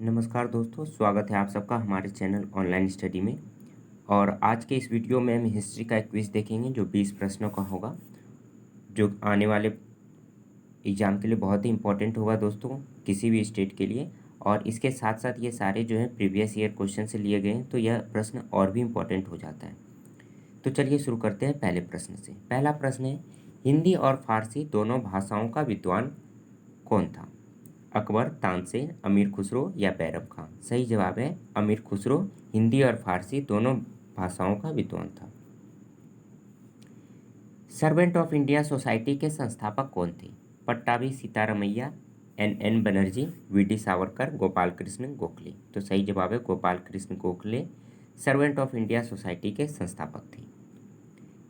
नमस्कार दोस्तों, स्वागत है आप सबका हमारे चैनल ऑनलाइन स्टडी में। और आज के इस वीडियो में हम हिस्ट्री का एक क्विज देखेंगे जो 20 प्रश्नों का होगा, जो आने वाले एग्ज़ाम के लिए बहुत ही इंपॉर्टेंट होगा दोस्तों, किसी भी स्टेट के लिए। और इसके साथ साथ ये सारे जो हैं प्रीवियस ईयर क्वेश्चन से लिए गए हैं, तो यह प्रश्न और भी इम्पोर्टेंट हो जाता है। तो चलिए शुरू करते हैं पहले प्रश्न से। पहला प्रश्न है, हिंदी और फारसी दोनों भाषाओं का विद्वान कौन था? अकबर, तानसेन, अमीर खुसरो या बैरम खान? सही जवाब है अमीर खुसरो हिंदी और फारसी दोनों भाषाओं का विद्वान था। सर्वेंट ऑफ इंडिया सोसाइटी के संस्थापक कौन थे? Pattabhi Sitaramayya, N Banerjee, V Savarkar, Gopal Krishna Gokhale? तो सही जवाब है Gopal Krishna Gokhale Servant of India Society के संस्थापक थे।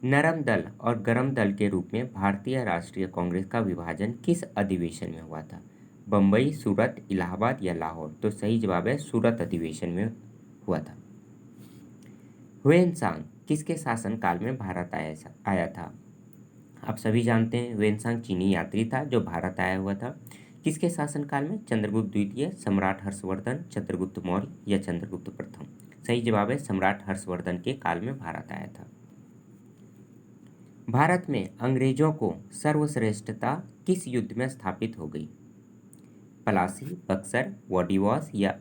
नरम दल और गरम दल के रूप में भारतीय राष्ट्रीय कांग्रेस का विभाजन किस अधिवेशन में हुआ था? बम्बई, सूरत, इलाहाबाद या लाहौर? तो सही जवाब है सूरत अधिवेशन में हुआ था। ह्वेनसांग किसके शासनकाल में भारत आया था? आप सभी जानते हैं ह्वेनसांग चीनी यात्री था जो भारत आया हुआ था। किसके शासनकाल में? चंद्रगुप्त द्वितीय, सम्राट हर्षवर्धन, चंद्रगुप्त मौर्य या चंद्रगुप्त प्रथम? सही जवाब है सम्राट हर्षवर्धन के काल में भारत आया था। भारत में अंग्रेजों को सर्वश्रेष्ठता किस युद्ध में स्थापित हो गई? प्लासी, बक्सर, वाडीवास या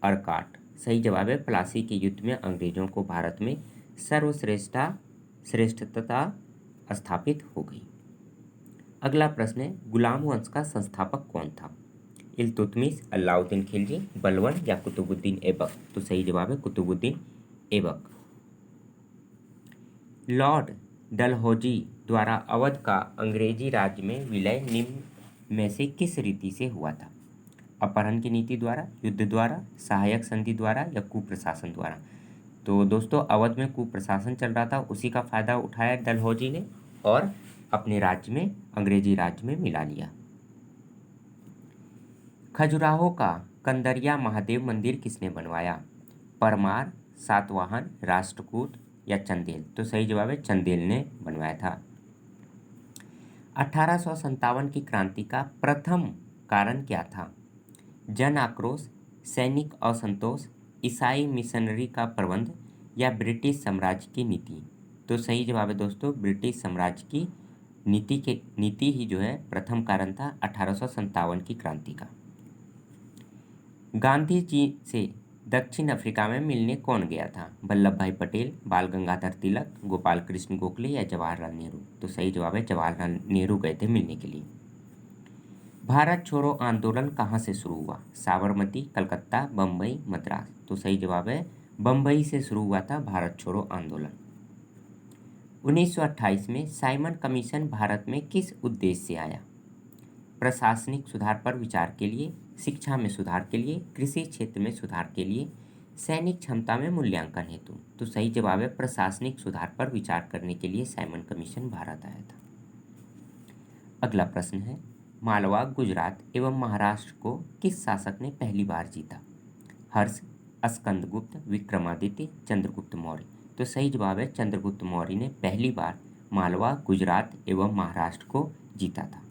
अर्काट? सही जवाब है प्लासी के युद्ध में अंग्रेजों को भारत में श्रेष्ठता स्थापित हो गई। अगला प्रश्न है, गुलाम वंश का संस्थापक कौन था? इल्तुतमिश, अलाउद्दीन खिलजी, बलबन या कुतुबुद्दीन ऐबक? तो सही जवाब है कुतुबुद्दीन ऐबक। लॉर्ड डलहौजी द्वारा अवध का अंग्रेजी राज्य में विलय निम्न में से किस रीति से हुआ था? अपहरण की नीति द्वारा, युद्ध द्वारा, सहायक संधि द्वारा या कुप्रशासन द्वारा? तो दोस्तों अवध में कुप्रशासन चल रहा था, उसी का फायदा उठाया डलहौजी ने और अपने राज्य में अंग्रेजी राज्य में मिला लिया। खजुराहो का कंदरिया महादेव मंदिर किसने बनवाया? परमार, सातवाहन, राष्ट्रकूट या चंदेल? तो सही जवाब है चंदेल ने बनवाया था। 1857 की क्रांति का प्रथम कारण क्या था? जन आक्रोश, सैनिक असंतोष, ईसाई मिशनरी का प्रबंध या ब्रिटिश साम्राज्य की नीति? तो सही जवाब है दोस्तों ब्रिटिश साम्राज्य की नीति ही जो है प्रथम कारण था 1857 की क्रांति का। गांधी जी से दक्षिण अफ्रीका में मिलने कौन गया था? वल्लभ भाई पटेल, बाल गंगाधर तिलक, गोपाल कृष्ण गोखले या जवाहरलाल नेहरू? तो सही जवाब है जवाहरलाल नेहरू गए थे मिलने के लिए। भारत छोड़ो आंदोलन कहाँ से शुरू हुआ? साबरमती, कलकत्ता, बम्बई, मद्रास? तो सही जवाब है बम्बई से शुरू हुआ था भारत छोड़ो आंदोलन। 1928 में साइमन कमीशन भारत में किस उद्देश्य से आया? प्रशासनिक सुधार पर विचार के लिए, शिक्षा में सुधार के लिए, कृषि क्षेत्र में सुधार के लिए, सैनिक क्षमता में मूल्यांकन हेतु? तो सही जवाब है प्रशासनिक सुधार पर विचार करने के लिए साइमन कमीशन भारत आया था। अगला प्रश्न है, मालवा, गुजरात एवं महाराष्ट्र को किस शासक ने पहली बार जीता? हर्ष, स्कंदगुप्त, विक्रमादित्य, चंद्रगुप्त मौर्य? तो सही जवाब है चंद्रगुप्त मौर्य ने पहली बार मालवा, गुजरात एवं महाराष्ट्र को जीता था।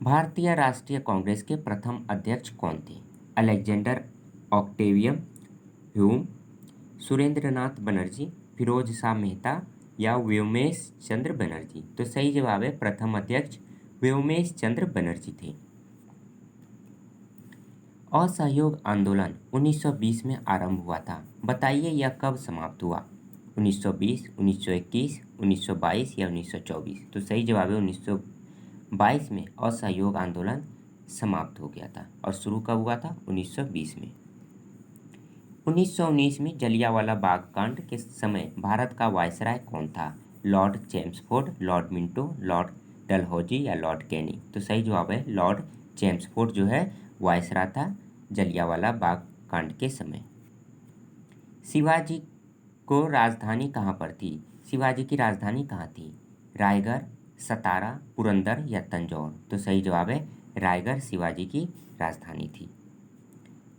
भारतीय राष्ट्रीय कांग्रेस के प्रथम अध्यक्ष कौन थे? अलेक्जेंडर ऑक्टेवियम ह्यूम, सुरेंद्रनाथ बनर्जी, फिरोज शाह मेहता या व्योमेश चंद्र बनर्जी? तो सही जवाब है प्रथम अध्यक्ष व्योमेश चंद्र बनर्जी थे। असहयोग आंदोलन 1920 में आरंभ हुआ था, बताइए यह कब समाप्त हुआ? 1920, 1921, 1922 या 1924? तो सही जवाब है 1922 में असहयोग आंदोलन समाप्त हो गया था। और शुरू कब हुआ था? 1920 में। 1919 में जलियांवाला बाग कांड के समय भारत का वायसराय कौन था? Lord Chelmsford, Lord Minto, Lord Dalhousie या लॉर्ड कैनी? तो सही जवाब है लॉर्ड चेम्सफोर्ड जो है वायसराय था जलियांवाला बाग कांड के समय। शिवाजी को राजधानी कहाँ पर थी? शिवाजी की राजधानी कहाँ थी? रायगढ़, सतारा, पुरंदर या तंजौर? तो सही जवाब है रायगढ़ शिवाजी की राजधानी थी।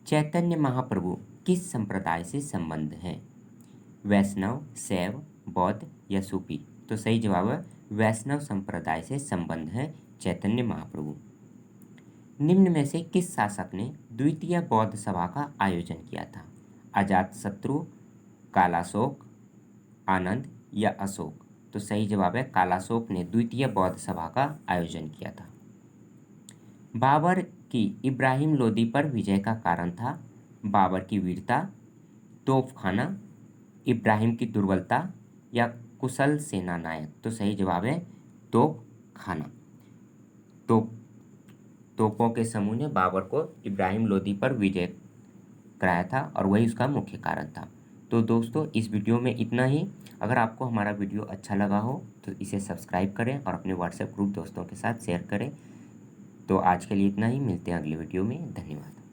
चैतन्य महाप्रभु किस संप्रदाय से संबंध है? वैष्णव, शैव, बौद्ध या सूफी? तो सही जवाब है वैष्णव संप्रदाय से संबंध है चैतन्य महाप्रभु। निम्न में से किस शासक ने द्वितीय बौद्ध सभा का आयोजन किया था? अजातशत्रु, कालाशोक, आनंद या अशोक? तो सही जवाब है कालाशोक ने द्वितीय बौद्ध सभा का आयोजन किया था। बाबर की इब्राहिम लोदी पर विजय का कारण था? बाबर की वीरता, तोपखाना, इब्राहिम की दुर्बलता या कुशल सेना नायक? तो सही जवाब है तोपखाना। तोपों के समूह ने बाबर को इब्राहिम लोदी पर विजय कराया था और वही उसका मुख्य कारण था। तो दोस्तों इस वीडियो में इतना ही। अगर आपको हमारा वीडियो अच्छा लगा हो तो इसे सब्सक्राइब करें और अपने व्हाट्सएप ग्रुप दोस्तों के साथ शेयर करें। तो आज के लिए इतना ही, मिलते हैं अगले वीडियो में। धन्यवाद।